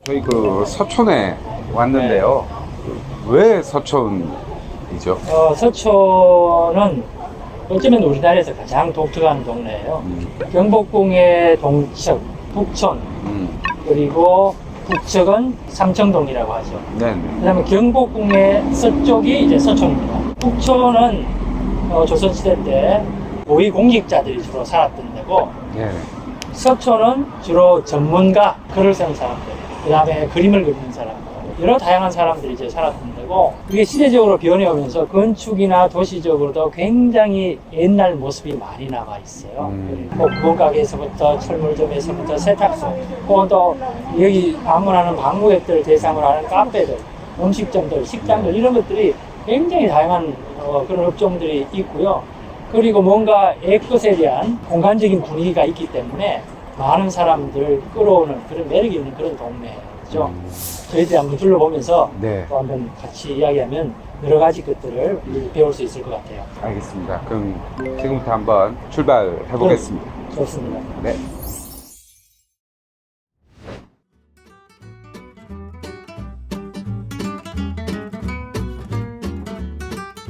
저희 그 서촌에 왔는데요. 왜 서촌이죠? 서촌은 어쩌면 우리나라에서 가장 독특한 동네예요. 경복궁의 동척, 북촌, 그리고 북측은 삼청동이라고 하죠. 네네. 그 다음에 경복궁의 서쪽이 이제 서촌입니다. 북촌은 조선시대 때 고위공직자들이 주로 살았던 데고, 네. 서촌은 주로 전문가, 글을 쓰는 사람들, 그 다음에 그림을 그리는 사람들, 여러 다양한 사람들이 이제 살았던 데고, 이게 시대적으로 변해오면서 건축이나 도시적으로도 굉장히 옛날 모습이 많이 남아 있어요. 뭐 구멍가게에서부터 철물점에서부터 세탁소, 또 여기 방문하는 방문객들을 대상으로 하는 카페들, 음식점들, 식당들 이런 것들이 굉장히 다양한 그런 업종들이 있고요. 그리고 뭔가 옛것에 대한 공간적인 분위기가 있기 때문에 많은 사람들을 끌어오는 그런 매력이 있는 그런 동네죠. 저희들이 한번 둘러보면서 네. 또 한번 같이 이야기하면 여러 가지 것들을 배울 수 있을 것 같아요. 알겠습니다. 그럼 지금부터 한번 출발해 보겠습니다. 좋습니다. 네.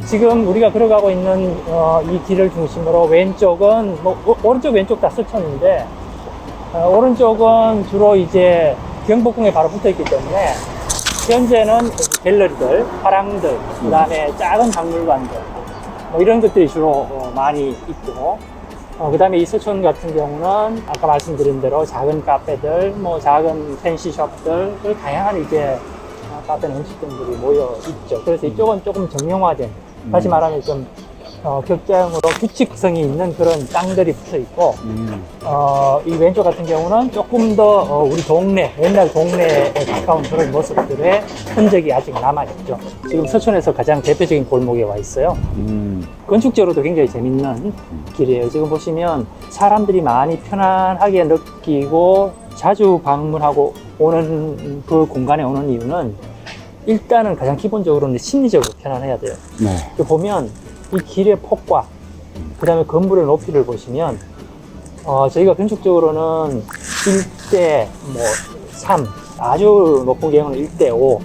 지금 우리가 걸어가고 있는 이 길을 중심으로 왼쪽은 오른쪽 왼쪽 다 서촌인데 오른쪽은 주로 이제 경복궁에 바로 붙어 있기 때문에 현재는 갤러리들, 화랑들, 그 다음에 작은 박물관들 뭐 이런 것들이 주로 많이 있고 그 다음에 이 서촌 같은 경우는 아까 말씀드린 대로 작은 카페들, 뭐 작은 팬시숍들, 다양한 이제 카페나 음식점들이 모여 있죠. 그래서 이쪽은 조금 정형화된, 다시 말하면 좀 격자형으로 규칙성이 있는 그런 땅들이 붙어 있고, 이 왼쪽 같은 경우는 조금 더 우리 동네, 옛날 동네에 가까운 그런 모습들의 흔적이 아직 남아있죠. 지금 서촌에서 가장 대표적인 골목에 와 있어요. 건축적으로도 굉장히 재밌는 길이에요. 지금 보시면 사람들이 많이 편안하게 느끼고 자주 방문하고 오는 그 공간에 오는 이유는 일단은 가장 기본적으로는 심리적으로 편안해야 돼요. 네. 보면 이 길의 폭과 그 다음에 건물의 높이를 보시면 저희가 건축적으로는 1대 3, 아주 높은 경우는 1대 5,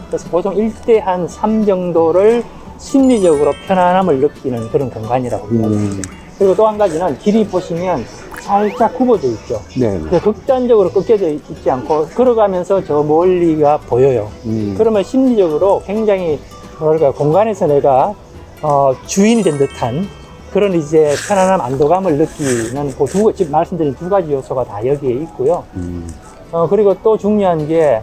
그래서 보통 1대 한 3 정도를 심리적으로 편안함을 느끼는 그런 공간이라고 합니다. 그리고 또 한 가지는 길이 보시면 살짝 굽어져 있죠. 네. 극단적으로 꺾여져 있지 않고 걸어가면서 저 멀리가 보여요. 그러면 심리적으로 굉장히 뭐랄까 공간에서 내가 주인이 된 듯한 그런 이제 편안함, 안도감을 느끼는 그 지금 말씀드린 두 가지 요소가 다 여기에 있고요. 그리고 또 중요한 게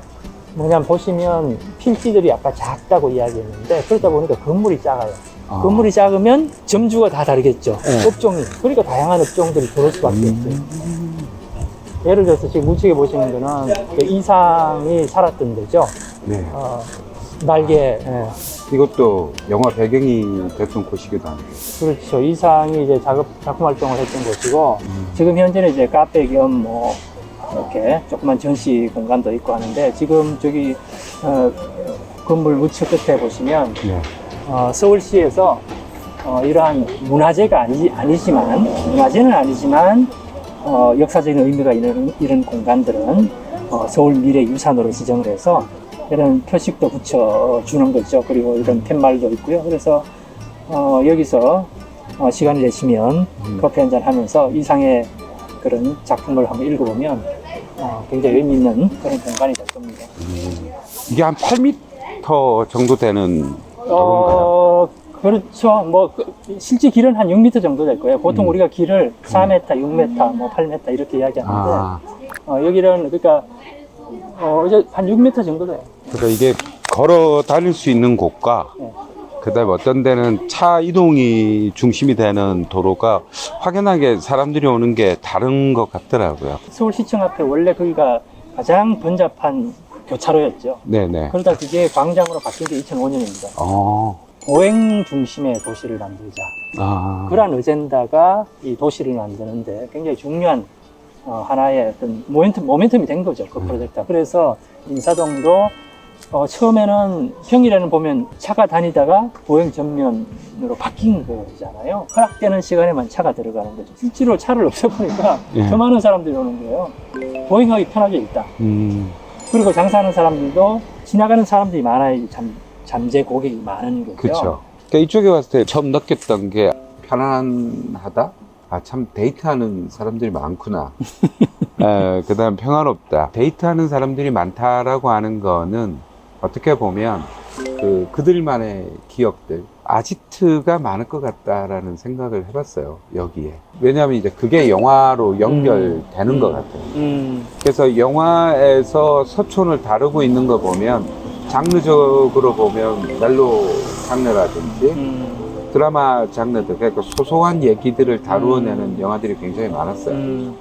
뭐냐면 보시면 필지들이 아까 작다고 이야기했는데 그러다 보니까 건물이 작아요. 건물이 작으면 점주가 다 다르겠죠. 네. 업종이. 그러니까 다양한 업종들이 들어올 수밖에 없어요. 예를 들어서 지금 우측에 보시는 거는 그 이상이 살았던 데죠. 네. 날개. 이것도 영화 배경이 됐던 곳이기도 합니다. 그렇죠. 이상이 이제 작품 활동을 했던 곳이고, 지금 현재는 이제 카페 겸 이렇게 조그만 전시 공간도 있고 하는데, 지금 저기, 건물 우측 끝에 보시면, 네. 서울시에서, 이러한 문화재가 문화재는 아니지만, 역사적인 의미가 있는 이런 공간들은, 서울 미래 유산으로 지정을 해서, 이런 표식도 붙여주는 거죠. 그리고 이런 팻말도 있고요. 그래서 여기서 시간을 내시면 커피 한잔 하면서 이상의 그런 작품을 한번 읽어보면 굉장히 의미 있는 그런 공간이 될 겁니다. 이게 한 8m 정도 되는 도로인가요? 그렇죠. 실제 길은 한 6m 정도 될 거예요. 보통 우리가 길을 4m, 6m, 8m 이렇게 이야기하는데 여기는 그러니까 이제 한 6m 정도 돼요. 그러니까 이게 걸어 다닐 수 있는 곳과 그다음에 어떤 데는 차 이동이 중심이 되는 도로가 확연하게 사람들이 오는 게 다른 것 같더라고요. 서울시청 앞에 원래 거기가 가장 번잡한 교차로였죠. 네네. 그러다 그게 광장으로 바뀐 게 2005년입니다. 보행 중심의 도시를 만들자. 그런 어젠다가 이 도시를 만드는데 굉장히 중요한 하나의 어떤 모멘텀이 된 거죠. 그 프로젝트가. 그래서 인사동도 처음에는 평일에는 보면 차가 다니다가 보행 전면으로 바뀐 거잖아요. 허락되는 시간에만 차가 들어가는 거죠. 실제로 차를 없애보니까 더 많은 사람들이 오는 거예요. 보행하기 편하게 일단. 그리고 장사하는 사람들도 지나가는 사람들이 많아야 잠재 고객이 많은 거고요. 그렇죠. 그러니까 이쪽에 왔을 때 처음 느꼈던 게 편안하다. 아, 참 데이트하는 사람들이 많구나. 그다음 평화롭다. 데이트하는 사람들이 많다라고 하는 거는 어떻게 보면 그들만의 기억들, 아지트가 많을 것 같다라는 생각을 해봤어요, 여기에. 왜냐하면 이제 그게 영화로 연결되는 것 같아요. 그래서 영화에서 서촌을 다루고 있는 거 보면 장르적으로 보면 멜로 장르라든지 드라마 장르들, 그러니까 소소한 얘기들을 다루어내는 영화들이 굉장히 많았어요.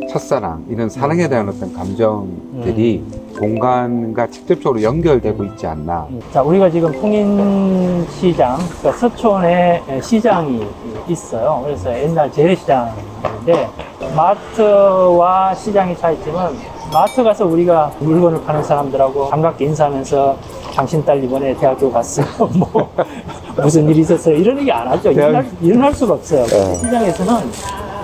첫사랑, 이런 사랑에 대한 어떤 감정들이 공간과 직접적으로 연결되고 있지 않나. 자, 우리가 지금 풍인시장, 그러니까 서촌에 시장이 있어요. 그래서 옛날 재래시장인데, 마트와 시장이 차이점은, 마트 가서 우리가 물건을 파는 사람들하고 반갑게 인사하면서 당신 딸 이번에 대학교 갔어. 뭐, 무슨 일이 있었어요. 이런 얘기 안 하죠. 일어날 수가 없어요. 네. 시장에서는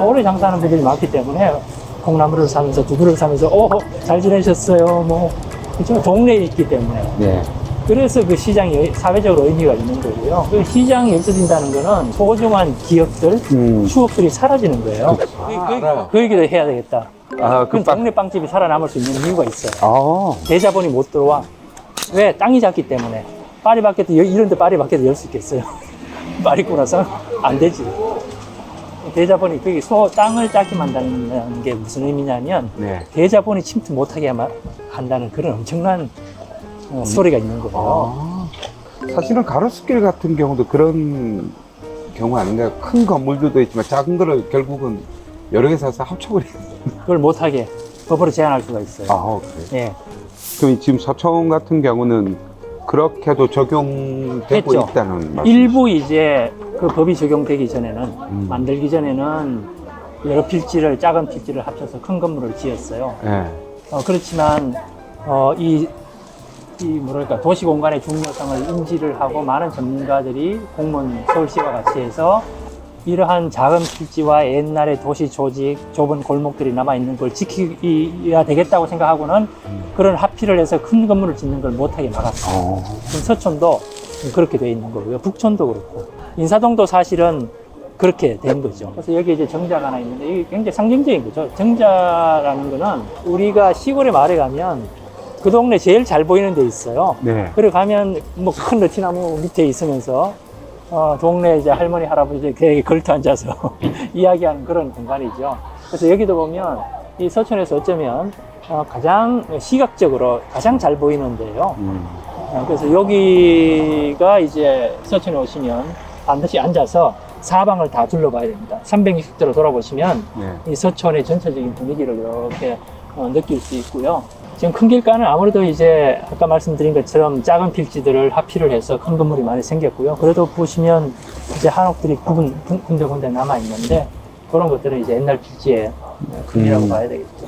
오래 장사하는 분들이 많기 때문에 콩나물을 사면서 두부를 사면서 잘 지내셨어요. 뭐 그죠? 동네에 있기 때문에. 네. 그래서 그 시장이 사회적으로 의미가 있는 거고요. 그 시장이 없어진다는 거는 소중한 기억들, 추억들이 사라지는 거예요. 그 얘기도 해야 되겠다. 그럼 동네 빵집이 살아남을 수 있는 이유가 있어요. 대자본이 못 들어와. 왜? 땅이 작기 때문에. 파리바게트, 이런데 파리바게트 열 수 있겠어요? 파리꾸라서 안 되지. 대자본이, 그게 땅을 작게 만든다는 게 무슨 의미냐면, 네. 대자본이 침투 못하게 한다는 그런 엄청난 스토리가 있는 거예요. 사실은 가로수길 같은 경우도 그런 경우 아닌가요? 큰 건물들도 있지만 작은 거를 결국은 여러 개 사서 합쳐버리는. 그걸 못하게 법으로 제한할 수가 있어요. 그래요? 예. 그럼 지금 서촌 같은 경우는 그렇게도 적용되고 했죠. 있다는 말씀. 일부 이제 그 법이 적용되기 전에는, 만들기 전에는 여러 필지를, 작은 필지를 합쳐서 큰 건물을 지었어요. 네. 그렇지만, 뭐랄까, 도시 공간의 중요성을 인지를 하고 많은 전문가들이 공무원 서울시와 같이 해서 이러한 작은 필지와 옛날의 도시 조직, 좁은 골목들이 남아있는 걸 지켜야 되겠다고 생각하고는 그런 합의를 해서 큰 건물을 짓는 걸 못하게 막았어요. 지금 서촌도 그렇게 돼 있는 거고요. 북촌도 그렇고. 인사동도 사실은 그렇게 된 거죠. 그래서 여기 이제 정자가 하나 있는데 이게 굉장히 상징적인 거죠. 정자라는 거는 우리가 시골의 마을에 가면 그 동네 제일 잘 보이는 데 있어요. 네. 그래 가면 뭐 큰 느티나무 밑에 있으면서 동네 이제 할머니, 할아버지 되게 걸터 앉아서 이야기하는 그런 공간이죠. 그래서 여기도 보면 이 서촌에서 어쩌면 가장 시각적으로 가장 잘 보이는데요. 그래서 여기가 이제 서촌에 오시면 반드시 앉아서 사방을 다 둘러봐야 됩니다. 360도로 돌아보시면 네. 이 서촌의 전체적인 분위기를 이렇게 느낄 수 있고요. 지금 큰 길가는 아무래도 이제 아까 말씀드린 것처럼 작은 필지들을 합의를 해서 큰 건물이 많이 생겼고요. 그래도 보시면 이제 한옥들이 군데군데 남아 있는데 그런 것들은 이제 옛날 필지의 금이라고 봐야 되겠죠.